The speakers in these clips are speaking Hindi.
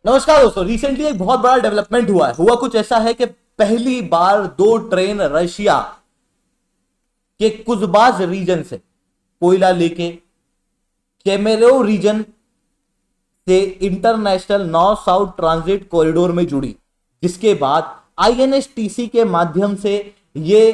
नमस्कार दोस्तों। रिसेंटली एक बहुत बड़ा डेवलपमेंट हुआ कुछ ऐसा है कि पहली बार दो ट्रेन रशिया के कुजबाज रीजन से कोयला लेके केमेरो रीजन से international north south transit corridor में जुड़ी, जिसके बाद आईएनएसटीसी के माध्यम से ये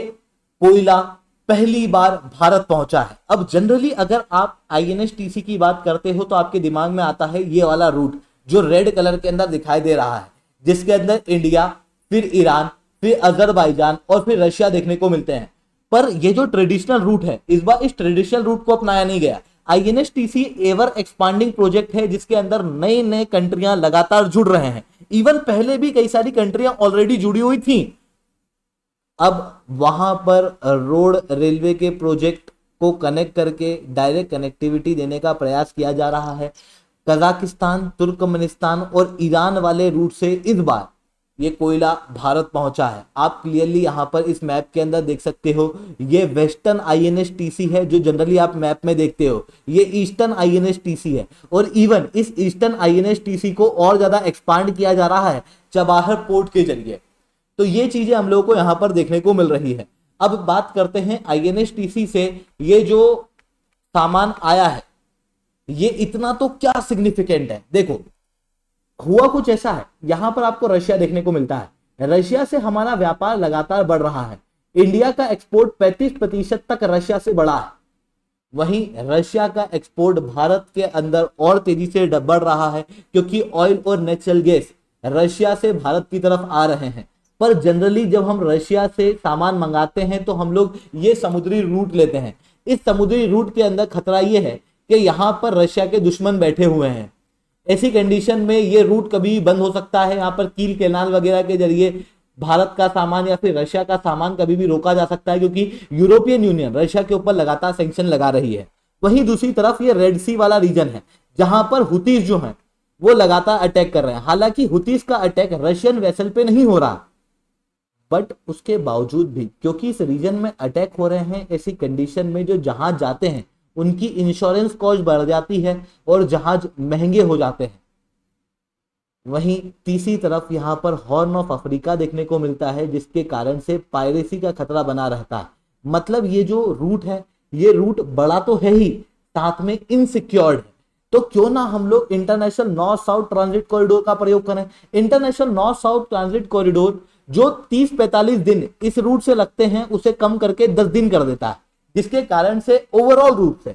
कोयला पहली बार भारत पहुंचा है। अब जनरली अगर आप आईएनएसटीसी की बात करते हो तो आपके दिमाग में आता है ये वाला रूट जो रेड कलर के अंदर दिखाई दे रहा है, जिसके अंदर इंडिया, फिर ईरान, फिर अजरबैजान और फिर रशिया देखने को मिलते हैं। पर ये जो ट्रेडिशनल रूट है, इस बार इस ट्रेडिशनल रूट को अपनाया नहीं गया। आईएनएसटीसी एवर एक्सपांडिंग प्रोजेक्ट है जिसके अंदर नए नए कंट्रियां लगातार जुड़ रहे हैं। इवन पहले भी कई सारी कंट्रियां ऑलरेडी जुड़ी हुई थी। अब वहां पर रोड रेलवे के प्रोजेक्ट को कनेक्ट करके डायरेक्ट कनेक्टिविटी देने का प्रयास किया जा रहा है। कजाकिस्तान, तुर्कमेनिस्तान और ईरान वाले रूट से इस बार ये कोयला भारत पहुंचा है। आप क्लियरली यहां पर इस मैप के अंदर देख सकते हो, ये वेस्टर्न आईएनएसटीसी है जो जनरली आप मैप में देखते हो, ये ईस्टर्न आईएनएसटीसी है। और इवन इस ईस्टर्न आईएनएसटीसी को और ज्यादा एक्सपांड किया जा रहा है चबाहर पोर्ट के जरिए। तो ये चीजें हम लोगों को यहां पर देखने को मिल रही है। अब बात करते हैं आईएनएसटीसी से ये जो सामान आया है, ये इतना तो क्या सिग्निफिकेंट है। देखो, हुआ कुछ ऐसा है, यहां पर आपको रशिया देखने को मिलता है। रशिया से हमारा व्यापार लगातार बढ़ रहा है। इंडिया का एक्सपोर्ट 35% तक रशिया से बढ़ा है। वहीं रशिया का एक्सपोर्ट भारत के अंदर और तेजी से बढ़ रहा है क्योंकि ऑयल और नेचुरल गैस रशिया से भारत की तरफ आ रहे हैं। पर जनरली जब हम रशिया से सामान मंगाते हैं तो हम लोग ये समुद्री रूट लेते हैं। इस समुद्री रूट के अंदर खतरा ये है कि यहां पर रशिया के दुश्मन बैठे हुए हैं। ऐसी कंडीशन में ये रूट कभी बंद हो सकता है। यहाँ पर कील कैनाल वगैरह के जरिए भारत का सामान या फिर रशिया का सामान कभी भी रोका जा सकता है, क्योंकि यूरोपियन यूनियन रशिया के ऊपर लगातार सैंक्शन लगा रही है। वहीं दूसरी तरफ ये रेड सी वाला रीजन है जहां पर हुतीज जो हैं वो लगातार अटैक कर रहे हैं। हालांकि हुतीज का अटैक रशियन वेसल पे नहीं हो रहा, बट उसके बावजूद भी क्योंकि इस रीजन में अटैक हो रहे हैं, ऐसी कंडीशन में जो जहाज जाते हैं उनकी इंश्योरेंस कॉस्ट बढ़ जाती है और जहाज महंगे हो जाते हैं। वहीं तीसरी तरफ यहां पर हॉर्न ऑफ अफ्रीका देखने को मिलता है, जिसके कारण से पायरेसी का खतरा बना रहता है। मतलब ये जो रूट है, ये रूट बड़ा तो है ही, साथ में इनसिक्योर्ड है। तो क्यों ना हम लोग international north south transit corridor का प्रयोग करें। International north south transit corridor जो 30-45 दिन इस रूट से लगते हैं उसे कम करके 10 दिन कर देता है, जिसके कारण से ओवरऑल रूट से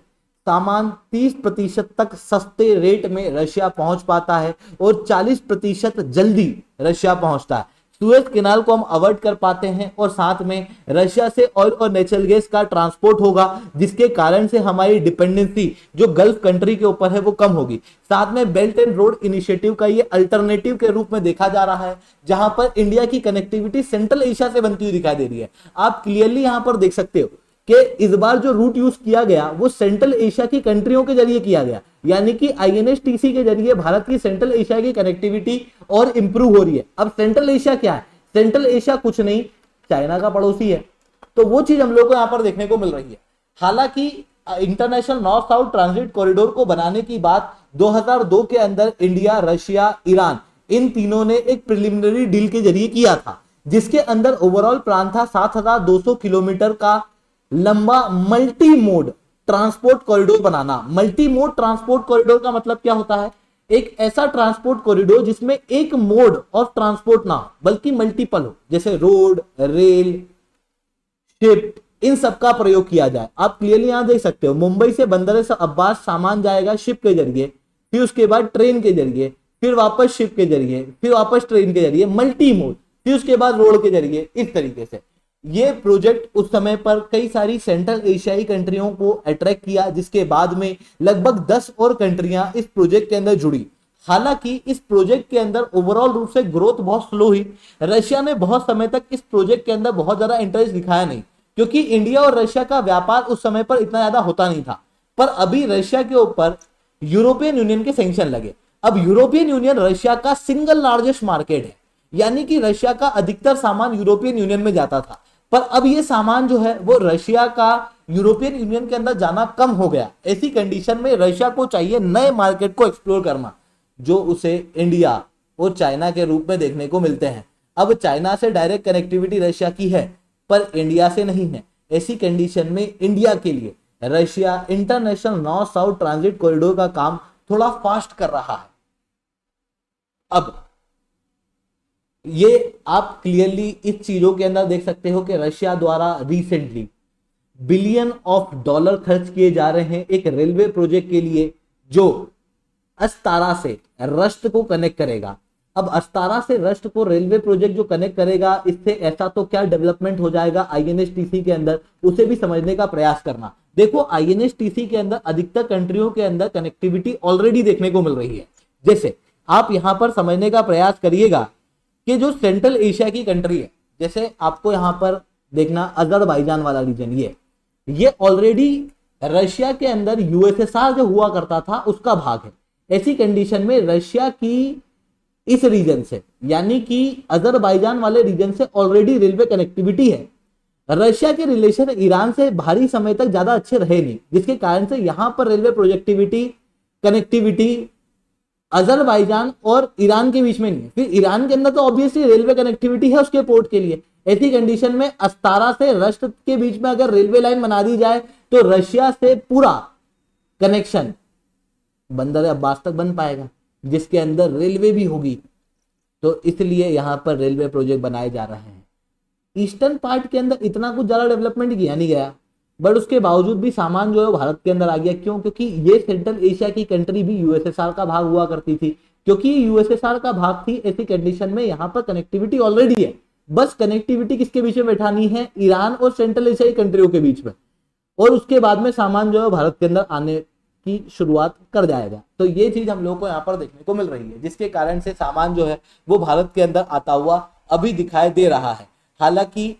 सामान 30% तक सस्ते रेट में रशिया पहुंच पाता है और 40% जल्दी रशिया पहुंचता है। सुएज कैनाल को हम अवॉइड कर पाते हैं और साथ में रशिया से ऑयल और नेचुरल गैस का ट्रांसपोर्ट होगा, जिसके कारण से हमारी डिपेंडेंसी जो गल्फ कंट्री के ऊपर है वो कम होगी। साथ में बेल्ट एंड रोड इनिशिएटिव का ये अल्टरनेटिव के रूप में देखा जा रहा है, जहां पर इंडिया की कनेक्टिविटी सेंट्रल एशिया से बनती हुई दिखाई दे रही है। आप क्लियरली यहां पर देख सकते हो कि इस बार जो रूट यूज किया गया वो सेंट्रल एशिया की कंट्रियों के जरिए किया गया, यानी कि आईएनएसटीसी के जरिए भारत की सेंट्रल एशिया की कनेक्टिविटी और इंप्रूव हो रही है। अब सेंट्रल एशिया क्या है? सेंट्रल एशिया कुछ नहीं, चाइना का पड़ोसी है। तो वो चीज हम लोग को यहां पर देखने को मिल रही है। हालांकि international north south transit corridor को बनाने की बात 2002 के अंदर इंडिया, रशिया, ईरान इन तीनों ने एक प्रिलिमिनरी डील के जरिए किया था, जिसके अंदर ओवरऑल प्लान था 7200 किलोमीटर का लंबा मल्टी मोड ट्रांसपोर्ट कॉरिडोर बनाना। मल्टी मोड ट्रांसपोर्ट कॉरिडोर का मतलब क्या होता है? एक ऐसा ट्रांसपोर्ट कॉरिडोर जिसमें एक मोड ऑफ ट्रांसपोर्ट ना हो बल्कि मल्टीपल हो, जैसे रोड, रेल, शिप, इन सब का प्रयोग किया जाए। आप क्लियरली यहां देख सकते हो, मुंबई से बंदर से अब्बास सामान जाएगा शिप के जरिए, फिर उसके बाद ट्रेन के जरिए, फिर वापस शिप के जरिए, फिर वापस ट्रेन के जरिए, मल्टी मोड, फिर उसके बाद रोड के जरिए। इस तरीके से ये प्रोजेक्ट उस समय पर कई सारी सेंट्रल एशियाई कंट्रियों को अट्रैक्ट किया, जिसके बाद में लगभग 10 और कंट्रियां इस प्रोजेक्ट के अंदर जुड़ी। हालांकि इस प्रोजेक्ट के अंदर ओवरऑल रूप से ग्रोथ बहुत स्लो हुई। रशिया ने बहुत समय तक इस प्रोजेक्ट के अंदर बहुत ज्यादा इंटरेस्ट दिखाया नहीं, क्योंकि इंडिया और रशिया का व्यापार उस समय पर इतना ज्यादा होता नहीं था। पर अभी रशिया के ऊपर यूरोपियन यूनियन के सैंक्शन लगे। अब यूरोपियन यूनियन रशिया का सिंगल लार्जेस्ट मार्केट है, यानी कि रशिया का अधिकतर सामान यूरोपियन यूनियन में जाता था। पर अब ये सामान जो है वो रशिया का यूरोपियन यूनियन के अंदर जाना कम हो गया। ऐसी कंडीशन में रशिया को चाहिए नए मार्केट को एक्सप्लोर करना, जो उसे इंडिया, और चाइना के रूप में देखने को मिलते हैं। अब चाइना से डायरेक्ट कनेक्टिविटी रशिया की है पर इंडिया से नहीं है। ऐसी कंडीशन में इंडिया के लिए Russia international north south transit corridor का काम थोड़ा फास्ट कर रहा है। अब ये आप क्लियरली इस चीजों के अंदर देख सकते हो कि रशिया द्वारा रिसेंटली बिलियन ऑफ डॉलर खर्च किए जा रहे हैं एक रेलवे प्रोजेक्ट के लिए जो अस्तारा से रश्त को कनेक्ट करेगा। अब अस्तारा से रश्त को रेलवे प्रोजेक्ट जो कनेक्ट करेगा, इससे ऐसा तो क्या डेवलपमेंट हो जाएगा आईएनएसटीसी के अंदर, उसे भी समझने का प्रयास करना। देखो आईएनएसटीसी के अंदर अधिकतर कंट्रियों के अंदर कनेक्टिविटी ऑलरेडी देखने को मिल रही है। जैसे आप यहां पर समझने का प्रयास करिएगा कि जो सेंट्रल एशिया की कंट्री है, जैसे आपको यहां पर देखना अजरबैजान वाला रीजन, ये ऑलरेडी रशिया के अंदर यूएसएसआर जो हुआ करता था उसका भाग है। ऐसी कंडीशन में रशिया की इस रीजन से यानी कि अजरबैजान वाले रीजन से ऑलरेडी रेलवे कनेक्टिविटी है। रशिया के रिलेशन ईरान से भारी समय तक ज्यादा अच्छे रहे नहीं, जिसके कारण से यहां पर रेलवे प्रोजेक्टिविटी कनेक्टिविटी अजरबैजान और ईरान के बीच में नहीं है। फिर ईरान के अंदर तो ऑब्वियसली रेलवे कनेक्टिविटी है उसके पोर्ट के लिए। ऐसी कंडीशन में अस्तारा से रश्त के बीच में अगर रेलवे लाइन बना दी जाए तो रशिया से पूरा कनेक्शन बंदर अब्बास तक बन पाएगा, जिसके अंदर रेलवे भी होगी। तो इसलिए यहां पर रेलवे प्रोजेक्ट बनाए जा रहे हैं। ईस्टर्न पार्ट के अंदर इतना कुछ ज्यादा डेवलपमेंट किया नहीं गया, बट उसके बावजूद भी सामान जो है भारत के अंदर आ गया। क्यों? क्योंकि ये सेंट्रल एशिया की कंट्री भी यूएसएसआर का भाग हुआ करती थी। क्योंकि यूएसएसआर का भाग थी, ऐसी कंडीशन में यहाँ पर कनेक्टिविटी ऑलरेडी है। बस कनेक्टिविटी किसके बीच में बैठानी है? ईरान और सेंट्रल एशियाई कंट्रियों के बीच में, और उसके बाद में सामान जो है भारत के अंदर आने की शुरुआत कर जाएगा। तो ये चीज हम लोग को यहाँ पर देखने को मिल रही है, जिसके कारण से सामान जो है वो भारत के अंदर आता हुआ अभी दिखाई दे रहा है। हालांकि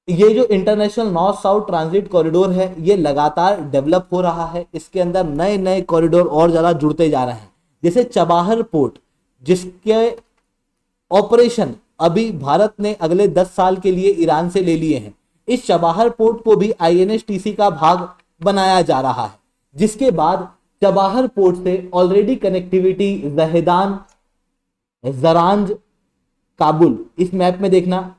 ये जो international north south transit corridor है ये लगातार डेवलप हो रहा है। इसके अंदर नए नए कॉरिडोर और ज्यादा जुड़ते जा रहे हैं। जैसे चबाहर पोर्ट, जिसके ऑपरेशन अभी भारत ने अगले 10 साल के लिए ईरान से ले लिए हैं। इस चबाहर पोर्ट को भी आईएनएसटीसी का भाग बनाया जा रहा है, जिसके बाद चबाहर पोर्ट से ऑलरेडी कनेक्टिविटी जहेदान, जरांज, काबुल, इस मैप में देखना,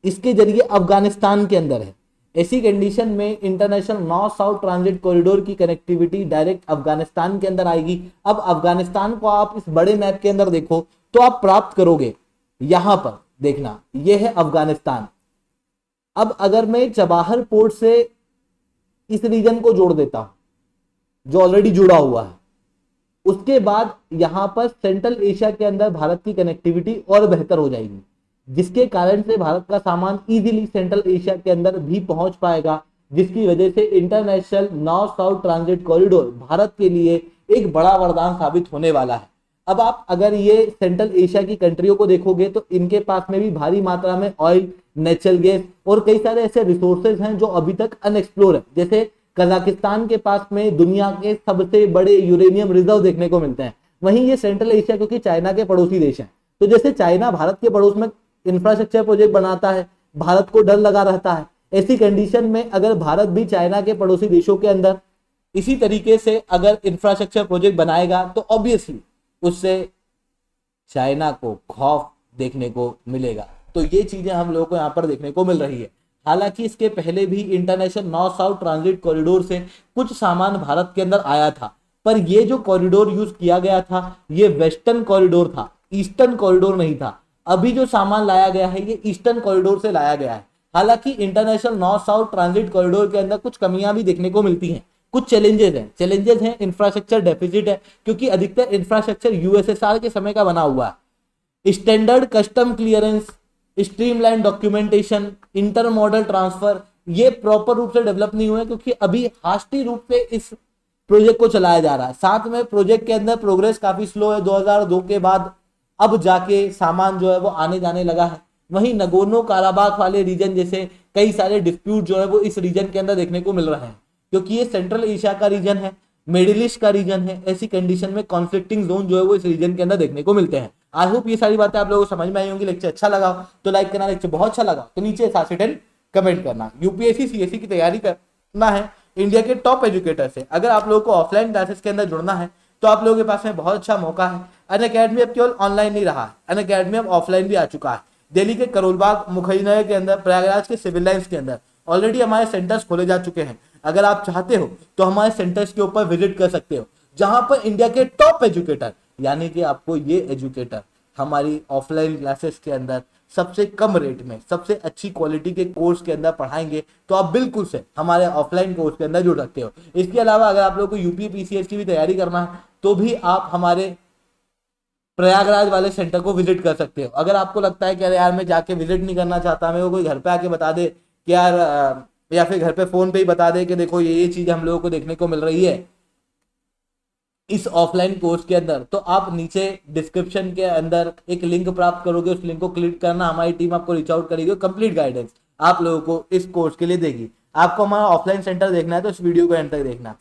इसके जरिए अफगानिस्तान के अंदर है। ऐसी कंडीशन में international north south transit corridor की कनेक्टिविटी डायरेक्ट अफगानिस्तान के अंदर आएगी। अब अफगानिस्तान को आप इस बड़े मैप के अंदर देखो तो आप प्राप्त करोगे, यहां पर देखना, यह है अफगानिस्तान। अब अगर मैं चबाहर पोर्ट से इस रीजन को जोड़ देता हूं जो ऑलरेडी जुड़ा हुआ है, उसके बाद यहां पर सेंट्रल एशिया के अंदर भारत की कनेक्टिविटी और बेहतर हो जाएगी, जिसके कारण से भारत का सामान इजीली सेंट्रल एशिया के अंदर भी पहुंच पाएगा, जिसकी वजह से international north south transit corridor Bharat के लिए एक बड़ा वरदान साबित होने वाला है। अब आप अगर ये सेंट्रल एशिया की कंट्रियों को देखोगे तो इनके पास में भी भारी मात्रा में ऑयल, नेचुरल गैस और कई सारे ऐसे रिसोर्सेज हैं जो अभी तक अनएक्सप्लोर है। जैसे कजाकिस्तान के पास में दुनिया के सबसे बड़े यूरेनियम रिजर्व देखने को मिलते हैं। वहीं ये सेंट्रल एशिया क्योंकि चाइना के पड़ोसी देश हैं, तो जैसे चाइना भारत के पड़ोस में इंफ्रास्ट्रक्चर प्रोजेक्ट बनाता है, भारत को डर लगा रहता है। ऐसी कंडीशन में अगर भारत भी चाइना के पड़ोसी देशों के अंदर इसी तरीके से अगर इंफ्रास्ट्रक्चर प्रोजेक्ट बनाएगा तो ऑब्वियसली उससे चाइना को खौफ देखने को मिलेगा। तो ये चीजें हम लोगों को यहाँ पर देखने को मिल रही है। हालांकि इसके पहले भी international north south transit corridor से कुछ सामान भारत के अंदर आया था, पर ये जो कॉरिडोर यूज किया गया था ये वेस्टर्न कॉरिडोर था, ईस्टर्न कॉरिडोर नहीं था। अभी जो सामान लाया गया है ये ईस्टर्न कॉरिडोर से लाया गया है। हालांकि international north south transit corridor के अंदर कुछ कमियां भी देखने को मिलती हैं, कुछ चैलेंजेस हैं, इंफ्रास्ट्रक्चर डेफिसिट है, क्योंकि अधिकतर इंफ्रास्ट्रक्चर यूएसएसआर के समय का बना हुआ है। Standard custom clearance, streamline documentation, intermodal transfer, ये प्रॉपर रूप से डेवलप नहीं हुए, क्योंकि अभी हास्टी रूप से इस प्रोजेक्ट को चलाया जा रहा है। साथ में प्रोजेक्ट के अंदर प्रोग्रेस काफी स्लो है। 2002 के बाद अब जाके सामान जो है वो आने जाने लगा है। वहीं नगोर्नो काराबाख वाले रीजन जैसे कई सारे डिस्प्यूट जो है वो इस रीजन के अंदर देखने को मिल रहे हैं, क्योंकि ये सेंट्रल एशिया का रीजन है, मिडिल ईस्ट का रीजन है। ऐसी कंडीशन में कॉन्फ्लिक्टिंग जोन जो है वो इस रीजन के अंदर देखने को मिलते हैं। आई होप ये सारी बातें आप लोगों को समझ में आई होंगी। लेक्चर अच्छा लगा तो लाइक करना, लेक्चर बहुत अच्छा लगा तो नीचे 7 कमेंट करना। यूपीएससी सीएससी की तैयारी करना है इंडिया के टॉप एजुकेटर से। अगर आप लोगों को ऑफलाइन क्लासेस के अंदर जुड़ना है तो आप लोगों के पास में बहुत अच्छा मौका है। अनअकैडमी अब केवल ऑनलाइन नहीं रहा, अनअकैडमी अब ऑफलाइन भी आ चुका है। दिल्ली के करोलबाग, मुखर्जी के अंदर, प्रयागराज के सिविल लाइंस के अंदर ऑलरेडी हमारे सेंटर्स खोले जा चुके हैं। अगर आप चाहते हो तो हमारे सेंटर्स के ऊपर विजिट कर सकते हो, जहां पर इंडिया के टॉप एजुकेटर, यानी कि आपको ये एजुकेटर हमारी ऑफलाइन क्लासेस के अंदर सबसे कम रेट में सबसे अच्छी क्वालिटी के कोर्स के अंदर पढ़ाएंगे, तो आप बिल्कुल से हमारे ऑफलाइन कोर्स के अंदर जुड़ सकते हो। इसके अलावा अगर आप लोगों को यूपी पीसीएस की भी तैयारी करना है तो भी आप हमारे प्रयागराज वाले सेंटर को विजिट कर सकते हो। अगर आपको लगता है कि अरे यार मैं जाके विजिट नहीं करना चाहता, मेरे को कोई घर पे आके बता दे कि यार या फिर घर पे फोन पे ही बता दे कि देखो ये चीज हम लोगों को देखने को मिल रही है इस ऑफलाइन कोर्स के अंदर, तो आप नीचे डिस्क्रिप्शन के अंदर एक लिंक प्राप्त करोगे, उस लिंक को क्लिक करना, हमारी टीम आपको रीच आउट करेगी, कंप्लीट गाइडेंस आप लोगों को इस कोर्स के लिए देगी। आपको हमारा ऑफलाइन सेंटर देखना है तो इस वीडियो को एंड तक देखना।